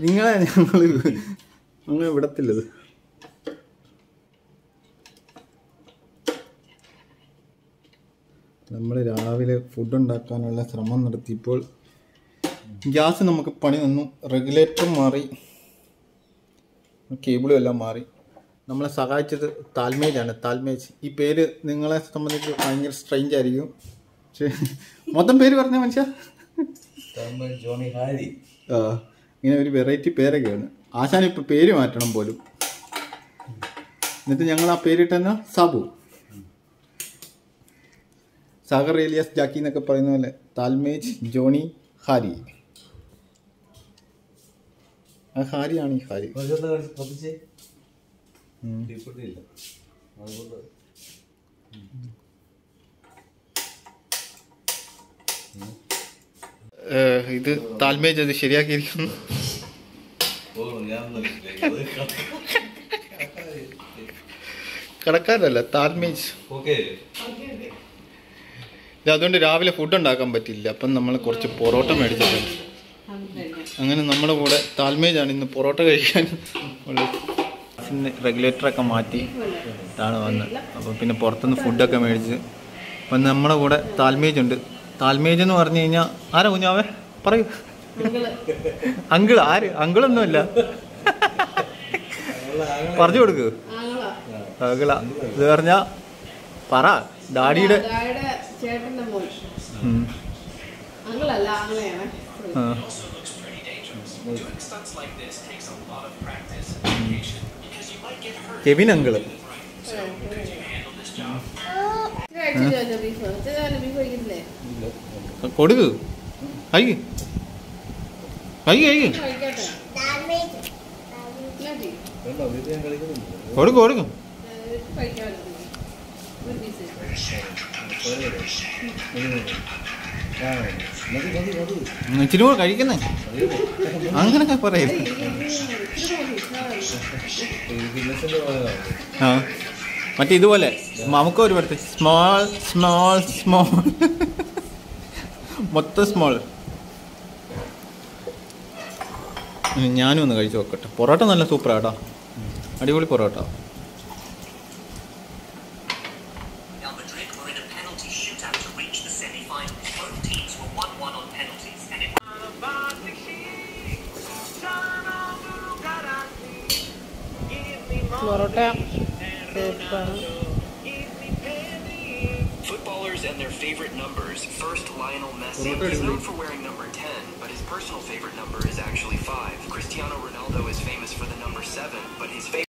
നിങ്ങളെ ഞങ്ങൾ വിടത്തില്ലത്. നമ്മൾ രാവിലെ ഫുഡ് ഉണ്ടാക്കാനുള്ള ശ്രമം നടത്തിയപ്പോൾ ഗ്യാസ് നമുക്ക് പണി വന്നു. റെഗുലേറ്ററും മാറി, കേബിളും എല്ലാം മാറി. നമ്മളെ സഹായിച്ചത് താൽമേജാണ്. താൽമേജ് ഈ പേര് നിങ്ങളെ സംബന്ധിച്ച് ഭയങ്കര സ്ട്രെയിഞ്ച് ആയിരിക്കും. പക്ഷേ മൊത്തം പേര് പറഞ്ഞ മനുഷ്യ ഇങ്ങനെ ഒരു വെറൈറ്റി പേരൊക്കെയാണ്. ആശാൻ ഇപ്പം പേര് മാറ്റണം പോലും. എന്നിട്ട് ഞങ്ങൾ ആ പേരിട്ടെന്നാ സാബു, സാഗർ ഏലിയാസ് ജാക്കി എന്നൊക്കെ പറയുന്ന പോലെ താൽമേജ് ജോണി ഹാരി. ആ ഹാരിയാണ് ഈ ഹാരി. ഇത് താൽമേജ് അത് ശരിയാക്കിയിരിക്കുന്നു. കടക്കാരല്ല, താൽമേജ്. അതുകൊണ്ട് രാവിലെ ഫുഡ് ഉണ്ടാക്കാൻ പറ്റില്ല. അപ്പം നമ്മൾ കുറച്ച് പൊറോട്ട മേടിച്ചിട്ടുണ്ട്. അങ്ങനെ നമ്മുടെ കൂടെ താൽമേജാണ് ഇന്ന് പൊറോട്ട കഴിക്കാൻ ഉള്ളത്. റെഗുലേറ്ററൊക്കെ മാറ്റി ഇതാണ് വന്നത്. അപ്പോൾ പിന്നെ പുറത്തുനിന്ന് ഫുഡൊക്കെ മേടിച്ച് അപ്പം നമ്മുടെ കൂടെ താൽമേജ് ഉണ്ട്. താൽമേജ് എന്ന് പറഞ്ഞു കഴിഞ്ഞാൽ ആരാ കുഞ്ഞാവേ പറയൂ? അങ്കിൾ. ആര്? അങ്കിളൊന്നുമല്ല, പറഞ്ഞു കൊടുക്ക്. അങ്കിള ഇത് പറഞ്ഞാ പറ. ഡാഡിയുടെ കെവിൻ അങ്കിള്. കൊടുക്ക്. അയ്യ അയ്യ അയ്യ കൊടുക്കും കൊടുക്കും. ഇച്ചിരി കൂടെ കഴിക്കുന്നേ, അങ്ങനൊക്കെ പറയും. ആ മറ്റേ ഇതുപോലെ നമുക്ക് ഒരു പറ്റ സ്മോൾ സ്മോൾ സ്മോൾ മൊത്തം സ്മോൾ. ഞാനും ഒന്ന് കഴിച്ചു നോക്കട്ടെ. പൊറോട്ട നല്ല സൂപ്പറാട്ടോ, അടിപൊളി parotta. Footballers and their favorite numbers. First, Lionel Messi. He's known for wearing number 10, but his personal favorite number is actually 5. Cristiano Ronaldo is famous for the number 7, but his favorite